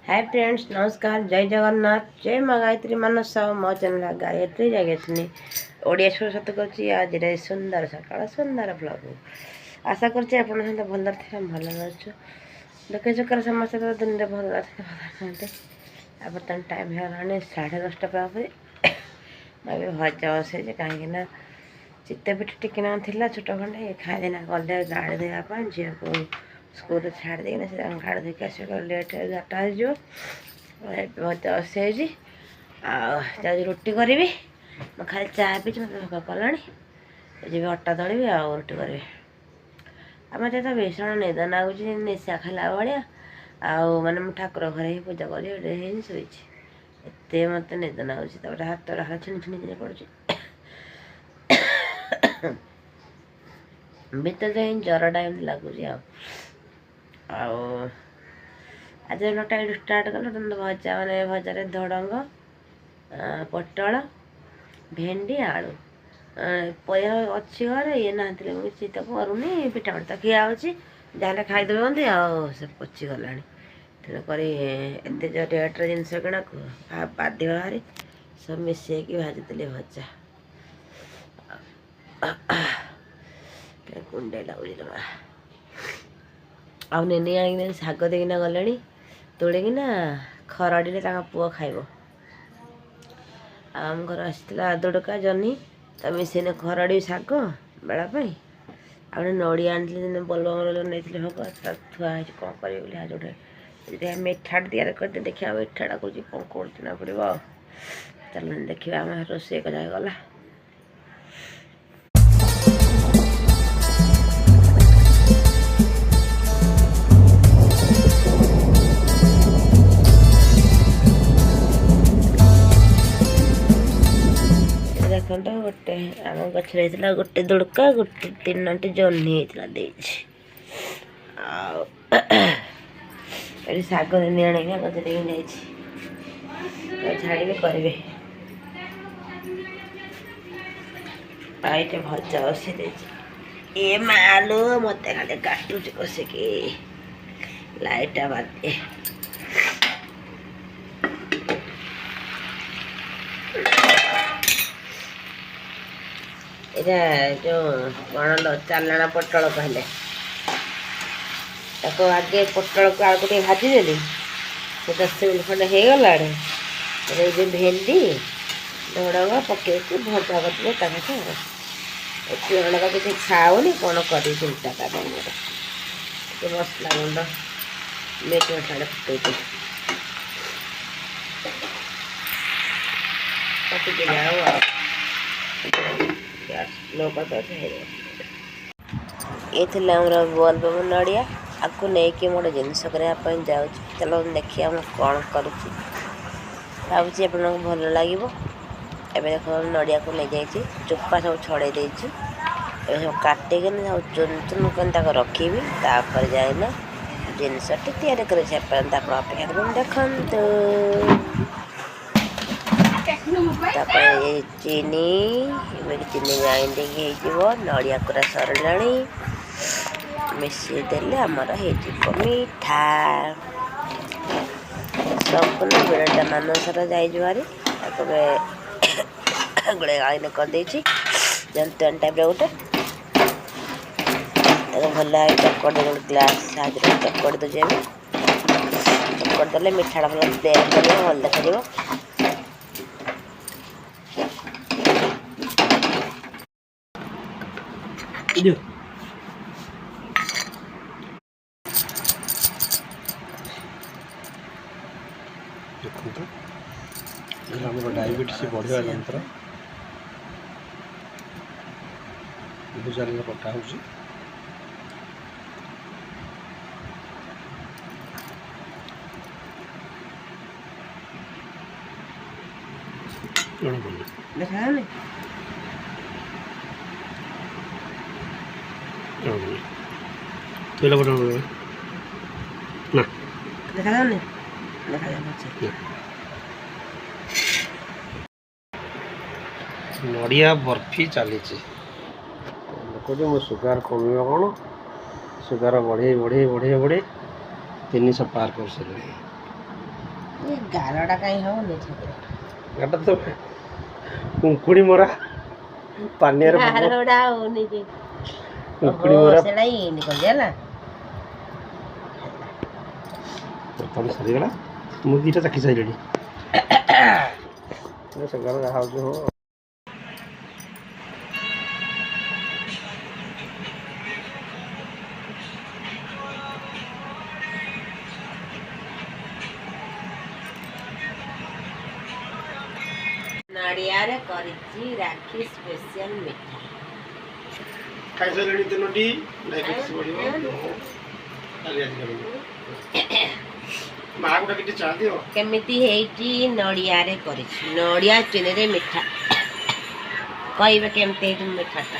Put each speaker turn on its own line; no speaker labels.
Hi friends, नमस्कार, जय जगन्नाथ, जय माँ गायत्री मानस मो चैनल गायत्री जगेशनी ओडिया शुरुआत करुँची। आज सुंदर सकाल सुंदर ब्लॉग आशा करुँच आप भल भल अच्छु दुखे सुखर समस्त दुनिया भल अच्छे। बर्तमान टाइम है 10:30 प्रापरी मैं भजा बसई कहीं चित्तपिठ टिके ना छोट खंडे खाईदेना गले गाड़ी देवाई झी को स्कूल छाड़ देना से गाड़ी धोक आस लेट 11टा हो भजा बसई रुटी करी मैं खाली चाह पीछे मतलब भोक कला जी अटा दलि आ रुटी करी आम तो भीषण निद नागुच निशा खाला भाया आने ठाकुर घर ही पूजा कर शोची एत मत निद नागुच हाथ हाथ छुणी छुणी पड़े भीतर जाए जर टाइम लगुच आज नटा स्टार्ट कल भजा मैंने भजार धड़ंग पटल भेंडी आलू परिया अच्छी घरे ये ना किसी तो करूनी पिठा पिठा खिया जहाँ खाईदे से पची गला तेणुक एत जो रेट्रे जिनस किणा बाध्य बाहरी सब मिसैक भाजीदेली भजा कुंडे लगुच आनी आने शाग देना गले तोड़िकिना खरड़ी पुआ खाइब आम घर आसाला दुड़का जह्नी तो मिसेने खरड़ी शाग बेलापाई आ नड़िया आनी बलबम नहीं भोग थुआई कौन करें आज गोटे मिठा तैयार कर देखिए मिठाटा कौन कौन पड़ो चल देखिए आम रोषे गला देखो गोटे आम गचर गोटे दुड़का गोटे 3टी जह्नी होता ये शाग देनी आने गजर छाड़ी करेंगे ये भजा बसई ये मालो मत खाली काटुच कसिकी लाइटा बादे जो कौन चालाण पटल कहले आगे पटल को आगे टे भाजीदेली से 10 मिनट खंडे हो गला भेंडी धड़ंग पकई भजा कर जणका किसी खाऊनी कौन कर चिंता कर मसला गुंड मीट मसाला पकई ये बल्ब नड़िया आपको नहीं मोटे जिनस करने जाऊँ चलो देखिए मैं कौन करुँच भावुँ आप भल लगे एवं देख नड़िया को नहीं जाइए चोपा सब छड़े देती सब काटिक चुन चुन कर रखी तापर जाए जिनसटी तैयारी कर अपेक्षा कर देखते चीनी चीनी ग्राइंडिंग हो नड़िया पूरा सरला मिसईदेले आमर हो मीठा संपूर्ण बेड़टा मानसर जारी गोटे आईन करदे जंतुआन टाइप गोटे भल चकड़ दे ग्लास साहय चकड़ दूचे चकड़ देले मिठाटा भल भल देखा
देखो डायबिटीज बढ़िया जंत्र भुजारी कटा हो नड़िया बर्फी चली देखो मो सुगार कम कौन सुगार बढ़े बढ़े बढ़े बढ़े 300 पार कर सारे
ଏ ଗାରଟା କାହିଁ ହଉନି ସେଥିରେ
ଗାଟା ତ କୁଙ୍କୁଡ଼ି ମରା ପାନିଆରେ
ଗାରଟା ହଉନି ଯେ
କୁଙ୍କୁଡ଼ି ମରା
ସେଇଟା ଇଏନି କଲି ହେଲା
ତରକାରୀ ସରିଗଲା ମୁଁ ଦୁଇଟା ଚାଖି ସାରିଲିଣି ସକାଳ ଯାହା ହେଉଛି ହଉ
ନଡ଼ିଆରେ କରିଛି ରାକ୍ଷୀ ସ୍ପେଶିଆଲ ମିଠା
ଖାଇସାରିଲେଣି ତିନୋଟି କିଛି ପଡ଼ିବ କାଲି ଆଜି କରିବୁ ମା ଗୋଟେ କିଛି ଚା ଦିଅ
କେମିତି ହେଇଛି ନଡ଼ିଆରେ କରିଛି ନଡ଼ିଆ ଚିନିରେ ମିଠା କହିବେ କେମିତି ହେଇଛି ମିଠାଟା